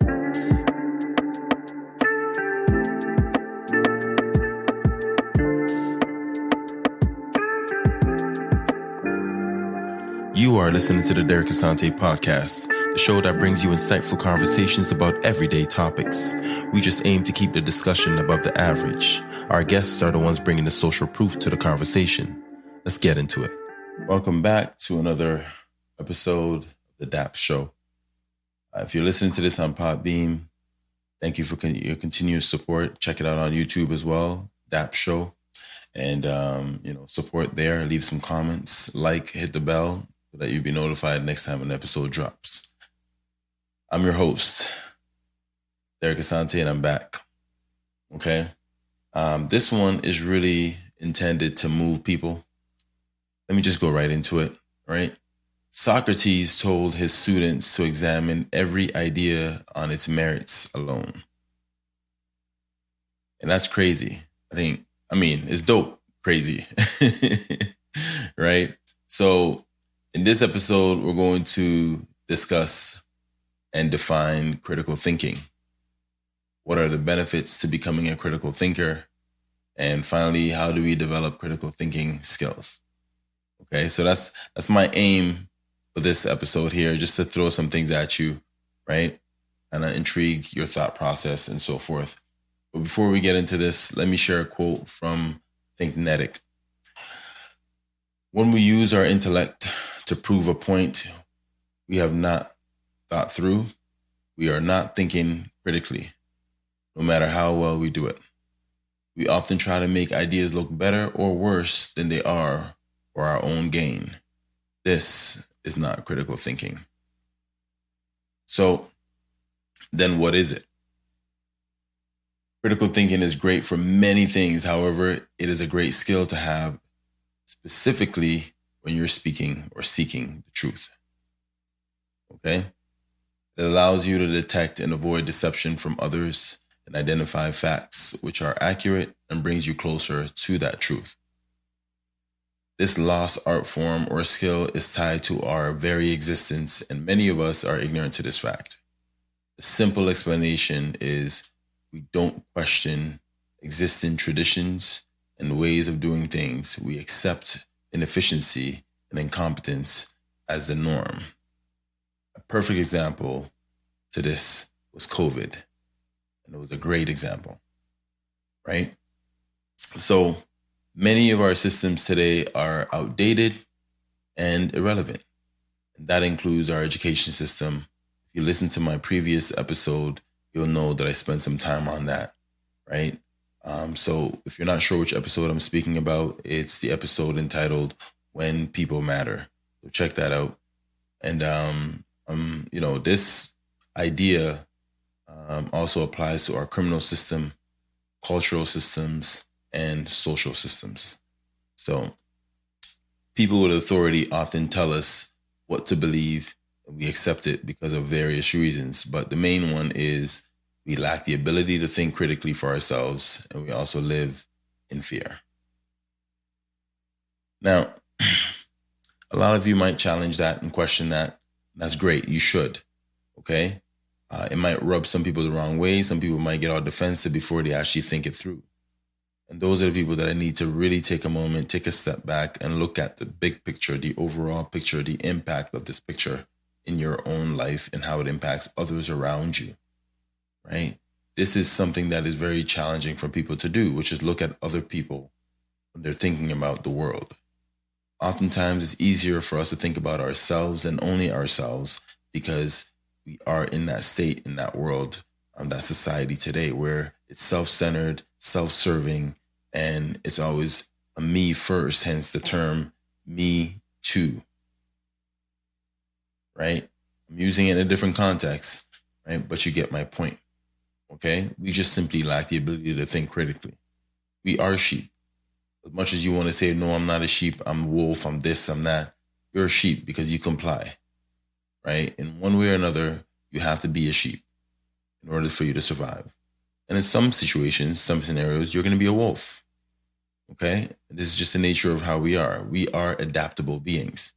You are listening to the Derek Asante podcast, the show that brings you insightful conversations about everyday topics. We just aim to keep the discussion above the average. Our guests are the ones bringing the social proof to the conversation. Let's get into it. Welcome back to another episode of the DAP Show. If you're listening to this on Podbeam, thank you for your continuous support. Check it out on YouTube as well, DAP Show. And, support there. Leave some comments, hit the bell, so that you'll be notified next time an episode drops. I'm your host, Derek Asante, and I'm back. Okay? This one is really intended to move people. Let me just go right into it, right? Socrates told his students to examine every idea on its merits alone. And that's crazy. It's dope, crazy, right? So in this episode, we're going to discuss and define critical thinking. What are the benefits to becoming a critical thinker? And finally, how do we develop critical thinking skills? Okay, so that's my aim for this episode here, just to throw some things at you, right? And intrigue your thought process and so forth. But before we get into this, let me share a quote from Thinknetic. When we use our intellect to prove a point we have not thought through, we are not thinking critically, no matter how well we do it. We often try to make ideas look better or worse than they are for our own gain. This is not critical thinking. So, then what is it? Critical thinking is great for many things. However, it is a great skill to have, specifically when you're speaking or seeking the truth. Okay? It allows you to detect and avoid deception from others and identify facts which are accurate and brings you closer to that truth. This lost art form or skill is tied to our very existence, and many of us are ignorant to this fact. The simple explanation is we don't question existing traditions and ways of doing things. We accept inefficiency and incompetence as the norm. A perfect example to this was COVID, and it was a great example, right? So many of our systems today are outdated and irrelevant, and that includes our education system. If you listen to my previous episode, you'll know that I spent some time on that, right? So if you're not sure which episode I'm speaking about, it's the episode entitled When People Matter. So check that out. And, this idea also applies to our criminal system, cultural systems, and social systems. So people with authority often tell us what to believe, and we accept it because of various reasons. But the main one is we lack the ability to think critically for ourselves, and we also live in fear. Now, a lot of you might challenge that and question that. That's great. You should. Okay? It might rub some people the wrong way. Some people might get all defensive before they actually think it through. And those are the people that I need to really take a moment, take a step back, and look at the big picture, the overall picture, the impact of this picture in your own life and how it impacts others around you. Right? This is something that is very challenging for people to do, which is look at other people when they're thinking about the world. Oftentimes, it's easier for us to think about ourselves and only ourselves because we are in that state, in that world, that society today where it's self-centered, self-serving, and it's always a me first, hence the term me too. Right? I'm using it in a different context, right? But you get my point. Okay? We just simply lack the ability to think critically. We are sheep. As much as you want to say, no, I'm not a sheep, I'm a wolf, I'm this, I'm that, you're a sheep because you comply, right? In one way or another, you have to be a sheep in order for you to survive. And in some situations, some scenarios, you're going to be a wolf, okay? This is just the nature of how we are. We are adaptable beings.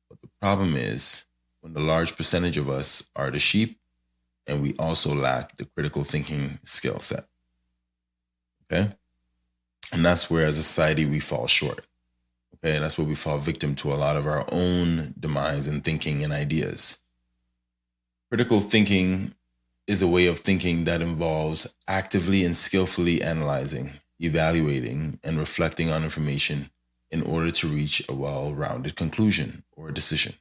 But the problem is when the large percentage of us are the sheep and we also lack the critical thinking skill set. Okay? And that's where, as a society, we fall short. Okay? That's where we fall victim to a lot of our own demise in thinking and ideas. Critical thinking is a way of thinking that involves actively and skillfully analyzing, evaluating, and reflecting on information in order to reach a well-rounded conclusion or a decision.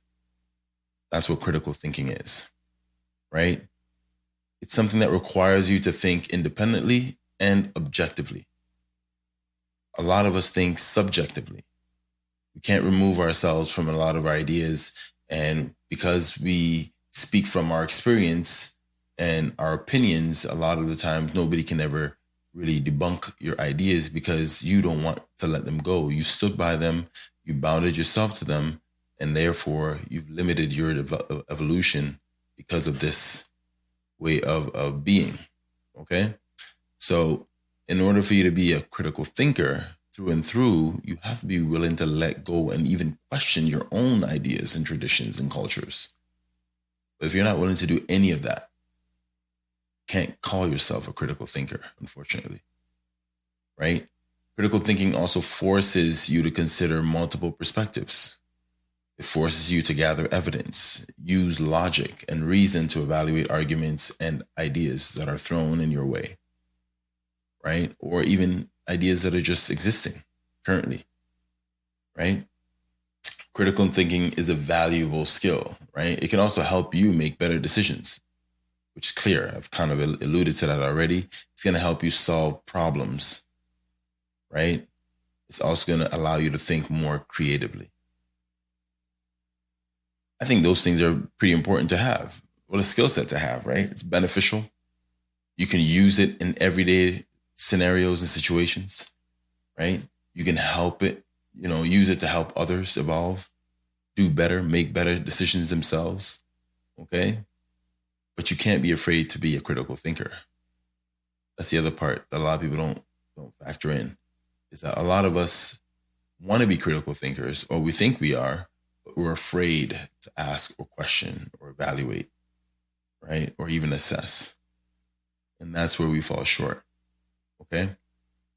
That's what critical thinking is, right? It's something that requires you to think independently and objectively. A lot of us think subjectively. We can't remove ourselves from a lot of our ideas, and because we speak from our experience and our opinions, a lot of the times nobody can ever really debunk your ideas because you don't want to let them go. You stood by them, you bounded yourself to them, and therefore you've limited your evolution because of this way of being. Okay? So in order for you to be a critical thinker through and through, you have to be willing to let go and even question your own ideas and traditions and cultures. But if you're not willing to do any of that, you can't call yourself a critical thinker, unfortunately. Right? Critical thinking also forces you to consider multiple perspectives. It forces you to gather evidence, use logic and reason to evaluate arguments and ideas that are thrown in your way, right? Or even ideas that are just existing currently, right? Critical thinking is a valuable skill, right? It can also help you make better decisions, which is clear. I've kind of alluded to that already. It's going to help you solve problems, right? It's also going to allow you to think more creatively. I think those things are pretty important to have. Well, a skill set to have, right? It's beneficial. You can use it in everyday scenarios and situations, right? You can help it, use it to help others evolve, do better, make better decisions themselves, okay? But you can't be afraid to be a critical thinker. That's the other part that a lot of people don't factor in, is that a lot of us want to be critical thinkers, or we think we are, but we're afraid to ask or question or evaluate, right? Or even assess. And that's where we fall short, okay?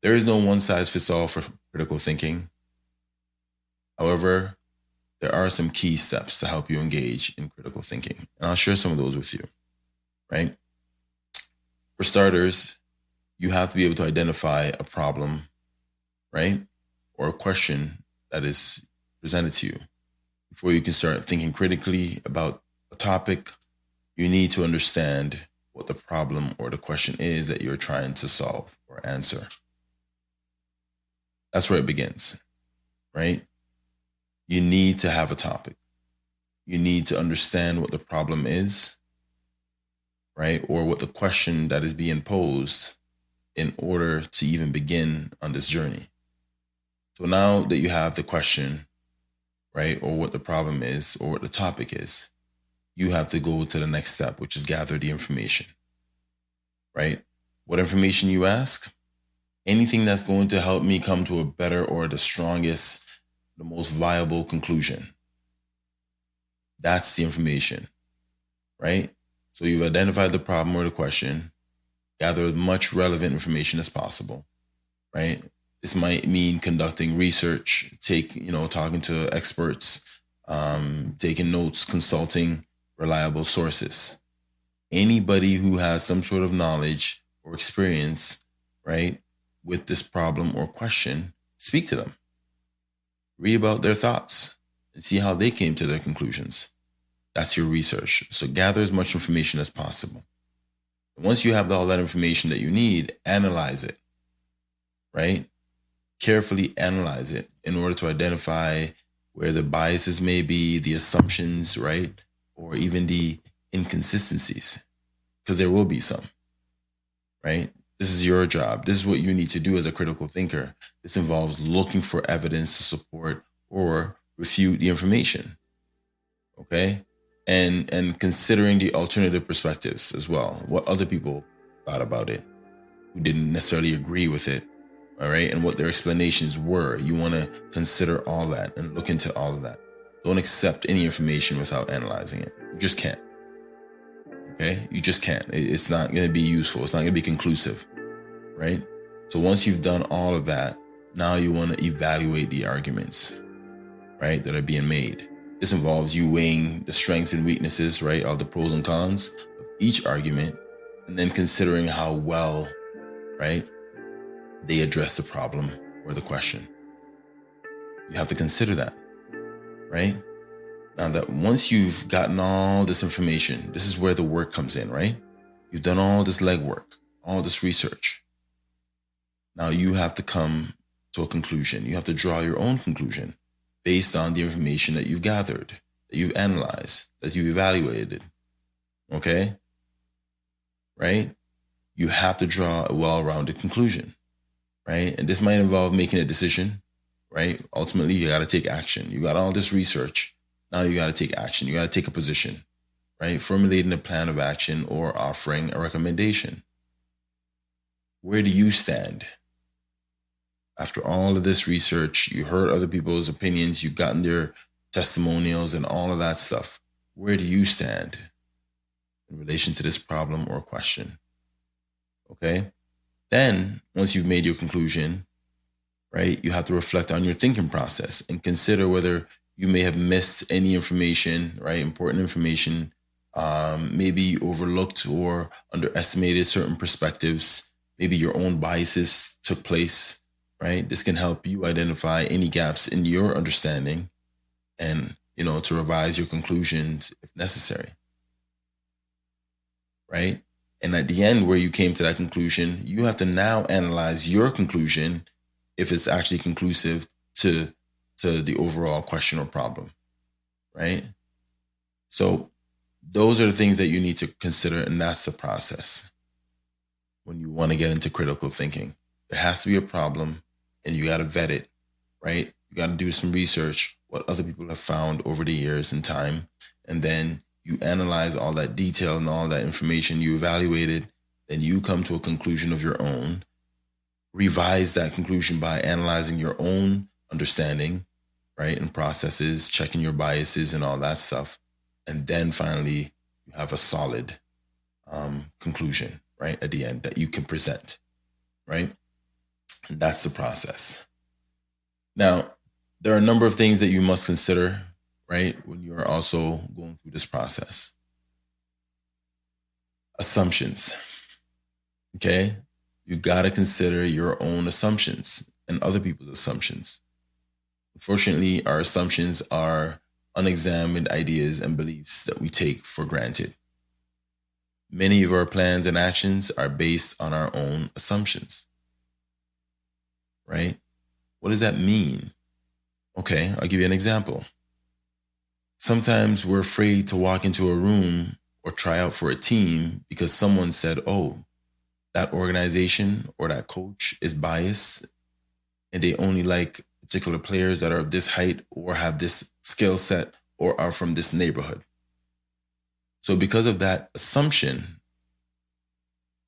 There is no one size fits all for critical thinking. However, there are some key steps to help you engage in critical thinking. And I'll share some of those with you, right? For starters, you have to be able to identify a problem, right? Or a question that is presented to you. Before you can start thinking critically about a topic, you need to understand what the problem or the question is that you're trying to solve or answer. That's where it begins, right? You need to have a topic. You need to understand what the problem is, right? Or what the question that is being posed in order to even begin on this journey. So now that you have the question, right, or what the problem is, or what the topic is, you have to go to the next step, which is gather the information, right? What information you ask? Anything that's going to help me come to a better or the strongest, the most viable conclusion. That's the information, right? So you've identified the problem or the question, gather as much relevant information as possible, right? This might mean conducting research, talking to experts, taking notes, consulting reliable sources. Anybody who has some sort of knowledge or experience, right, with this problem or question, speak to them. Read about their thoughts and see how they came to their conclusions. That's your research. So gather as much information as possible. And once you have all that information that you need, analyze it, right? Carefully analyze it in order to identify where the biases may be, the assumptions, right? Or even the inconsistencies, because there will be some, right? This is your job. This is what you need to do as a critical thinker. This involves looking for evidence to support or refute the information, okay? And considering the alternative perspectives as well, what other people thought about it, who didn't necessarily agree with it, all right? And what their explanations were. You want to consider all that and look into all of that. Don't accept any information without analyzing it. You just can't, Okay, you just can't. It's not going to be useful. It's not going to be conclusive, right? So once you've done all of that, now you want to evaluate the arguments, right, that are being made. This involves you weighing the strengths and weaknesses, right, of the pros and cons of each argument, and then considering how well, right, they address the problem or the question. You have to consider that, right? Now that once you've gotten all this information, this is where the work comes in, right? You've done all this legwork, all this research. Now you have to come to a conclusion. You have to draw your own conclusion based on the information that you've gathered, that you've analyzed, that you've evaluated. Okay? Right? You have to draw a well-rounded conclusion, right? And this might involve making a decision, right? Ultimately, you got to take action. You got all this research. Now you got to take action. You got to take a position, right? Formulating a plan of action or offering a recommendation. Where do you stand? After all of this research, you heard other people's opinions, you've gotten their testimonials and all of that stuff. Where do you stand in relation to this problem or question? Okay? Then, once you've made your conclusion, right, you have to reflect on your thinking process and consider whether you may have missed any information, right, important information, maybe overlooked or underestimated certain perspectives. Maybe your own biases took place, right? This can help you identify any gaps in your understanding and, to revise your conclusions if necessary, right? And at the end where you came to that conclusion, you have to now analyze your conclusion if it's actually conclusive to the overall question or problem, right? So those are the things that you need to consider, and that's the process when you want to get into critical thinking. There has to be a problem, and you got to vet it, right? You got to do some research, what other people have found over the years and time, and then you analyze all that detail and all that information you evaluated, then you come to a conclusion of your own, revise that conclusion by analyzing your own understanding, right, and processes, checking your biases and all that stuff. And then finally, you have a solid conclusion, right, at the end that you can present, right? And that's the process. Now, there are a number of things that you must consider, right, when you are also going through this process. Assumptions, okay? You got to consider your own assumptions and other people's assumptions. Unfortunately, our assumptions are unexamined ideas and beliefs that we take for granted. Many of our plans and actions are based on our own assumptions, right? What does that mean? Okay, I'll give you an example. Sometimes we're afraid to walk into a room or try out for a team because someone said, oh, that organization or that coach is biased and they only like particular players that are of this height or have this skill set or are from this neighborhood. So because of that assumption,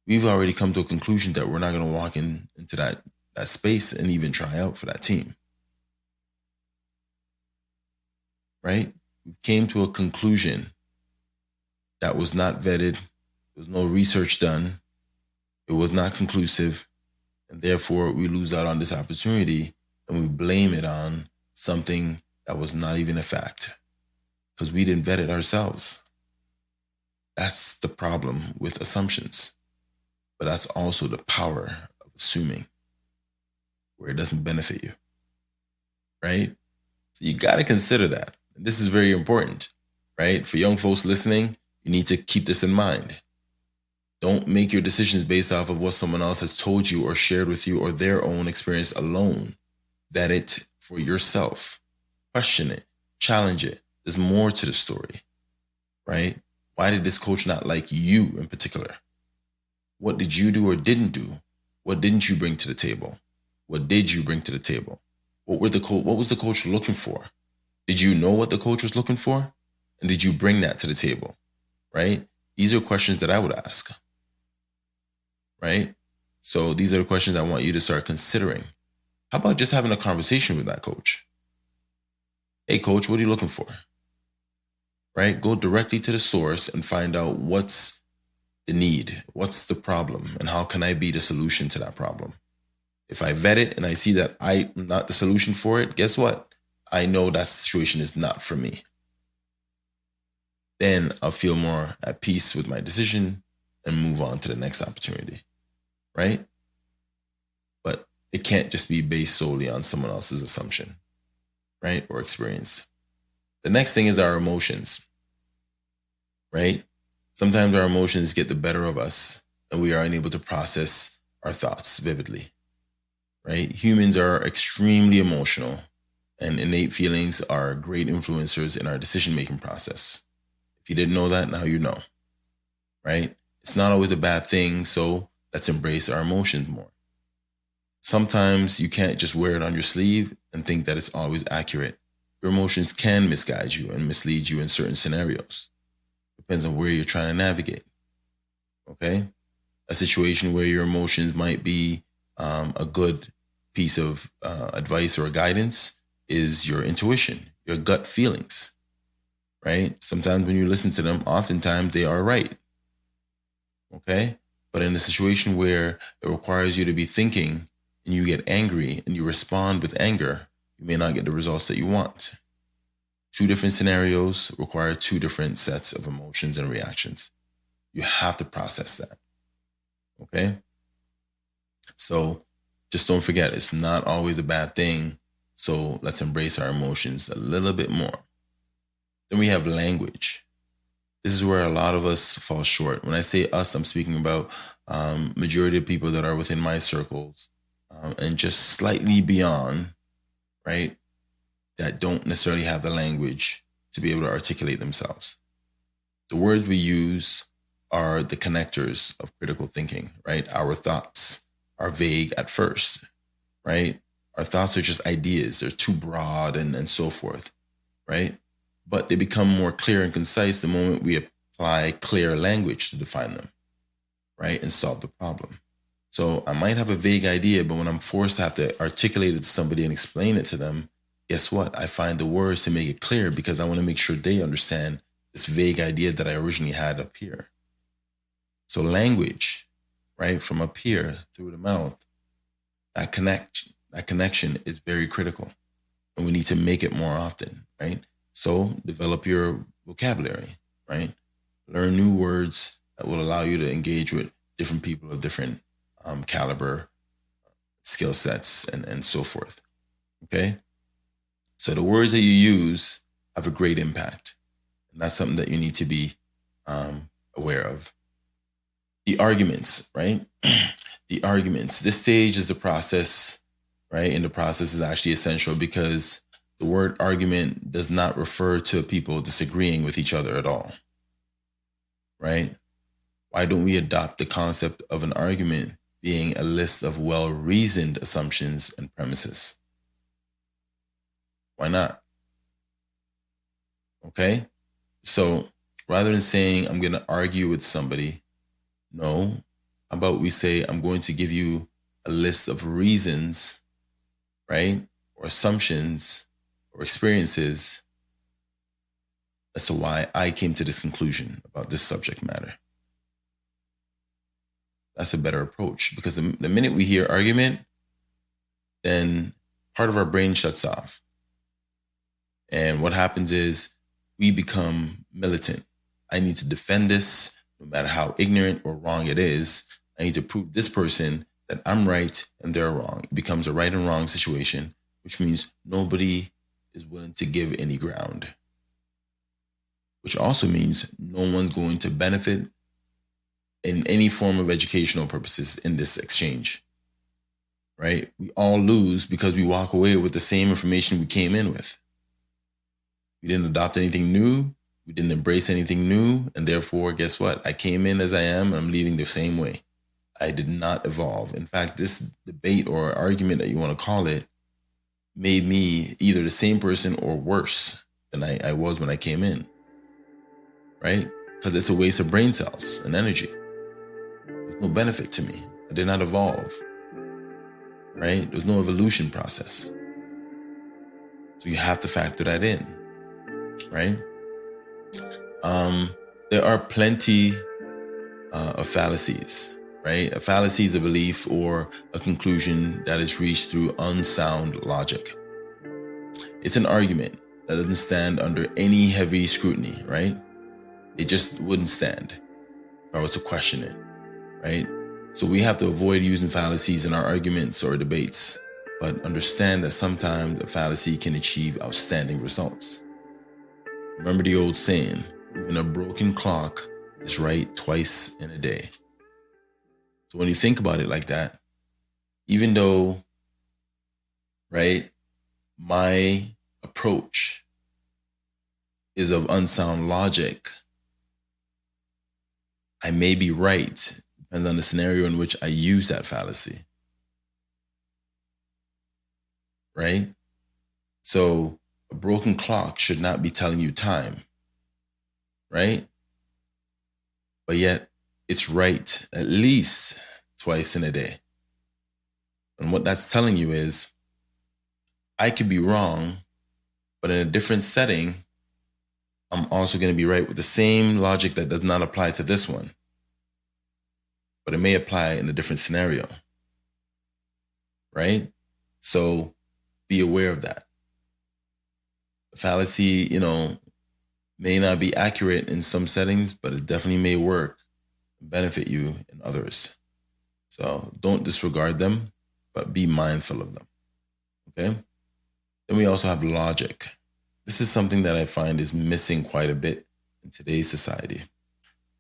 we've already come to a conclusion that we're not going to walk into that space and even try out for that team. Right? We came to a conclusion that was not vetted. There was no research done. It was not conclusive. And therefore, we lose out on this opportunity and we blame it on something that was not even a fact because we didn't vet it ourselves. That's the problem with assumptions. But that's also the power of assuming where it doesn't benefit you, right? So you got to consider that. This is very important, right? For young folks listening, you need to keep this in mind. Don't make your decisions based off of what someone else has told you or shared with you or their own experience alone. Vet it for yourself. Question it. Challenge it. There's more to the story, right? Why did this coach not like you in particular? What did you do or didn't do? What didn't you bring to the table? What did you bring to the table? What was the coach looking for? Did you know what the coach was looking for? And did you bring that to the table, right? These are questions that I would ask, right? So these are the questions I want you to start considering. How about just having a conversation with that coach? Hey, coach, what are you looking for? Right? Go directly to the source and find out what's the need. What's the problem? And how can I be the solution to that problem? If I vet it and I see that I'm not the solution for it, guess what? I know that situation is not for me. Then I'll feel more at peace with my decision and move on to the next opportunity, right? But it can't just be based solely on someone else's assumption, right? Or experience. The next thing is our emotions, right? Sometimes our emotions get the better of us and we are unable to process our thoughts vividly, right? Humans are extremely emotional, and innate feelings are great influencers in our decision-making process. If you didn't know that, now you know, right? It's not always a bad thing, so let's embrace our emotions more. Sometimes you can't just wear it on your sleeve and think that it's always accurate. Your emotions can misguide you and mislead you in certain scenarios. Depends on where you're trying to navigate, okay? A situation where your emotions might be a good piece of advice or guidance is your intuition, your gut feelings, right? Sometimes when you listen to them, oftentimes they are right, okay? But in a situation where it requires you to be thinking and you get angry and you respond with anger, you may not get the results that you want. Two different scenarios require two different sets of emotions and reactions. You have to process that, okay? So just don't forget, it's not always a bad thing. So let's embrace our emotions a little bit more. Then we have language. This is where a lot of us fall short. When I say us, I'm speaking about majority of people that are within my circles and just slightly beyond, right? That don't necessarily have the language to be able to articulate themselves. The words we use are the connectors of critical thinking, right? Our thoughts are vague at first, right? Our thoughts are just ideas. They're too broad and so forth, right? But they become more clear and concise the moment we apply clear language to define them, right? And solve the problem. So I might have a vague idea, but when I'm forced to have to articulate it to somebody and explain it to them, guess what? I find the words to make it clear because I want to make sure they understand this vague idea that I originally had up here. So language, right? From up here through the mouth, that connection is very critical, and we need to make it more often, right? So develop your vocabulary, right? Learn new words that will allow you to engage with different people of different caliber, skill sets, and so forth, okay? So the words that you use have a great impact, and that's something that you need to be aware of. The arguments, right? The arguments. This stage is the process, right? And the process is actually essential because the word argument does not refer to people disagreeing with each other at all, right? Why don't we adopt the concept of an argument being a list of well-reasoned assumptions and premises? Why not? Okay? So rather than saying, I'm going to argue with somebody, no. How about we say, I'm going to give you a list of reasons, right? Or assumptions or experiences as to why I came to this conclusion about this subject matter. That's a better approach because the minute we hear argument, then part of our brain shuts off. And what happens is we become militant. I need to defend this no matter how ignorant or wrong it is. I need to prove this person that I'm right and they're wrong. It becomes a right and wrong situation, which means nobody is willing to give any ground, which also means no one's going to benefit in any form of educational purposes in this exchange, right? We all lose because we walk away with the same information we came in with. We didn't adopt anything new. We didn't embrace anything new. And therefore, guess what? I came in as I am. I'm leaving the same way. I did not evolve. In fact, this debate or argument that you want to call it made me either the same person or worse than I was when I came in, right? Because it's a waste of brain cells and energy. There's no benefit to me. I did not evolve, right? There's no evolution process. So you have to factor that in, right? There are plenty of fallacies, right? A fallacy is a belief or a conclusion that is reached through unsound logic. It's an argument that doesn't stand under any heavy scrutiny, right? It just wouldn't stand if I was to question it, right? So we have to avoid using fallacies in our arguments or debates, but understand that sometimes a fallacy can achieve outstanding results. Remember the old saying, even a broken clock is right twice in a day. So when you think about it like that, even though, right, my approach is of unsound logic, I may be right, depends on the scenario in which I use that fallacy. Right? So a broken clock should not be telling you time. Right? But yet it's right at least twice in a day. And what that's telling you is I could be wrong, but in a different setting, I'm also going to be right with the same logic that does not apply to this one, but it may apply in a different scenario. Right? So be aware of that. The fallacy, may not be accurate in some settings, but it definitely may work and benefit you in others. So don't disregard them, but be mindful of them. Okay? Then we also have logic. This is something that I find is missing quite a bit in today's society.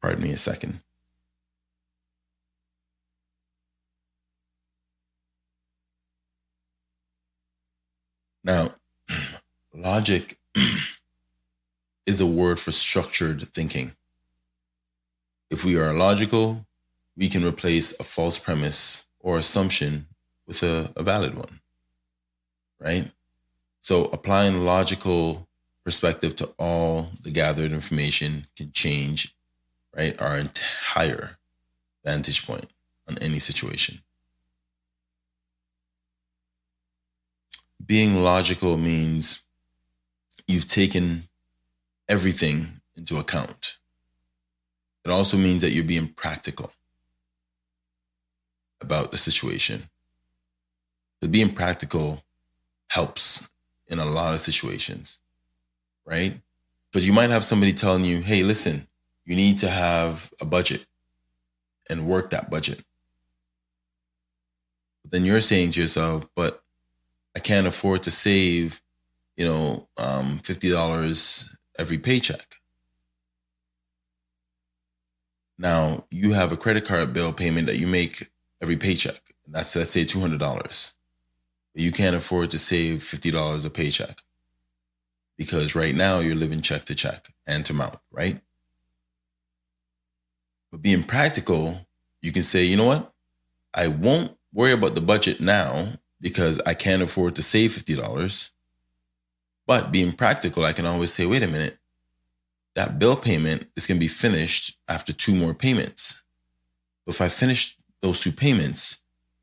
Pardon me a second. Now, logic is a word for structured thinking. If we are logical, we can replace a false premise or assumption with a valid one, right? So applying logical perspective to all the gathered information can change, right, our entire vantage point on any situation. Being logical means you've taken everything into account. It also means that you're being practical about the situation. But being practical helps in a lot of situations, right? Because you might have somebody telling you, hey, listen, you need to have a budget and work that budget. But then you're saying to yourself, but I can't afford to save, $50 every paycheck. Now you have a credit card bill payment that you make every paycheck. That's, let's say, $200. But you can't afford to save $50 a paycheck because right now you're living check to check, hand to mouth, right? But being practical, you can say, you know what? I won't worry about the budget now because I can't afford to save $50. But being practical, I can always say, wait a minute, that bill payment is going to be finished after 2 more payments. So if I finish those 2 payments,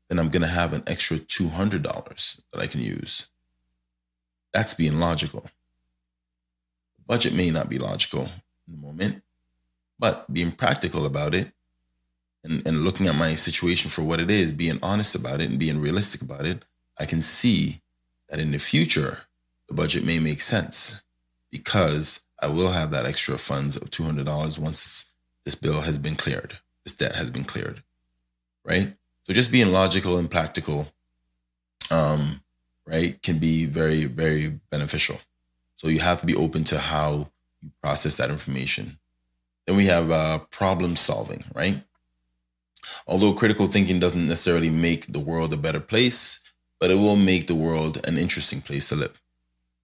then I'm going to have an extra $200 that I can use. That's being logical. The budget may not be logical in the moment, but being practical about it and looking at my situation for what it is, being honest about it and being realistic about it, I can see that in the future, the budget may make sense because I will have that extra funds of $200 once this bill has been cleared, this debt has been cleared, right? So just being logical and practical, right, can be very, very beneficial. So you have to be open to how you process that information. Then we have problem solving, right? Although critical thinking doesn't necessarily make the world a better place, but it will make the world an interesting place to live.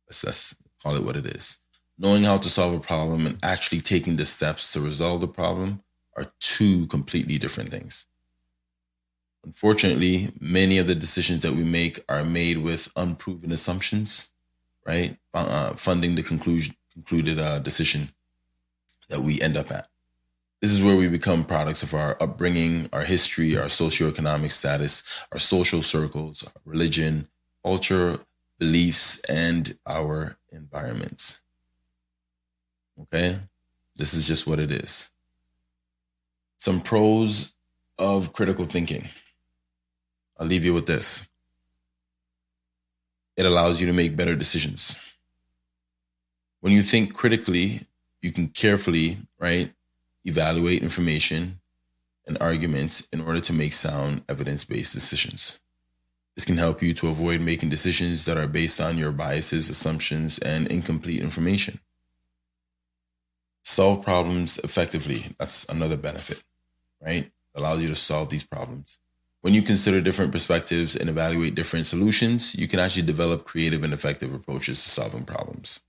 Let's call it what it is. Knowing how to solve a problem and actually taking the steps to resolve the problem are 2 completely different things. Unfortunately, many of the decisions that we make are made with unproven assumptions, right? Funding the concluded decision that we end up at. This is where we become products of our upbringing, our history, our socioeconomic status, our social circles, our religion, culture, beliefs, and our environments. Okay? This is just what it is. Some pros of critical thinking. I'll leave you with this. It allows you to make better decisions. When you think critically, you can carefully, right, evaluate information and arguments in order to make sound evidence-based decisions. This can help you to avoid making decisions that are based on your biases, assumptions, and incomplete information. Solve problems effectively. That's another benefit, right? It allows you to solve these problems. When you consider different perspectives and evaluate different solutions, you can actually develop creative and effective approaches to solving problems.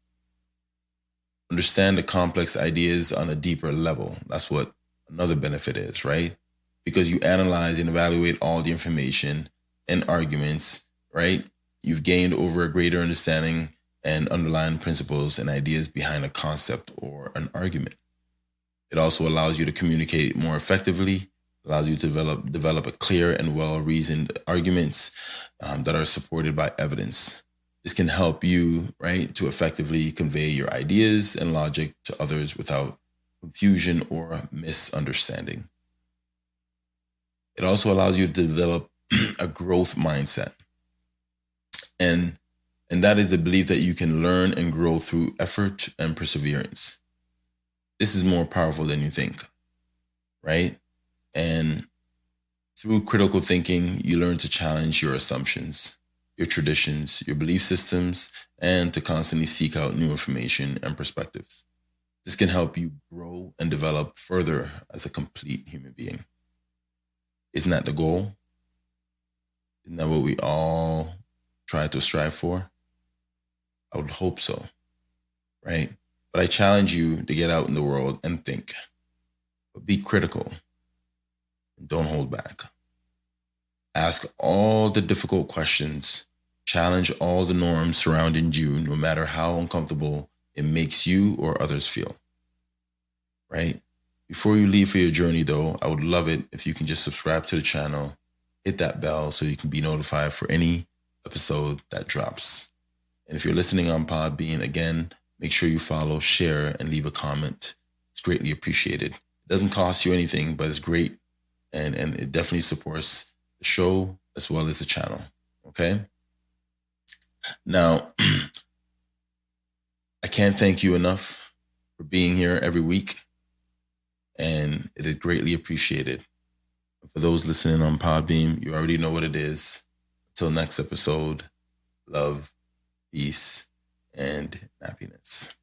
Understand the complex ideas on a deeper level. That's what another benefit is, right? Because you analyze and evaluate all the information and arguments, right? You've gained over a greater understanding and underlying principles and ideas behind a concept or an argument. It also allows you to communicate more effectively, allows you to develop a clear and well-reasoned arguments that are supported by evidence. This can help you, right, to effectively convey your ideas and logic to others without confusion or misunderstanding. It also allows you to develop a growth mindset. And that is the belief that you can learn and grow through effort and perseverance. This is more powerful than you think, right? And through critical thinking, you learn to challenge your assumptions, your traditions, your belief systems, and to constantly seek out new information and perspectives. This can help you grow and develop further as a complete human being. Isn't that the goal? Isn't that what we all try to strive for? I would hope so, right? But I challenge you to get out in the world and think, but be critical and don't hold back. Ask all the difficult questions, challenge all the norms surrounding you, no matter how uncomfortable it makes you or others feel, right? Before you leave for your journey though, I would love it if you can just subscribe to the channel, hit that bell so you can be notified for any episode that drops. And if you're listening on Podbean, again, make sure you follow, share, and leave a comment. It's greatly appreciated. It doesn't cost you anything, but it's great. And it definitely supports the show as well as the channel. Okay? Now, I can't thank you enough for being here every week. And it is greatly appreciated. For those listening on Podbean, you already know what it is. Until next episode, love, peace, and happiness.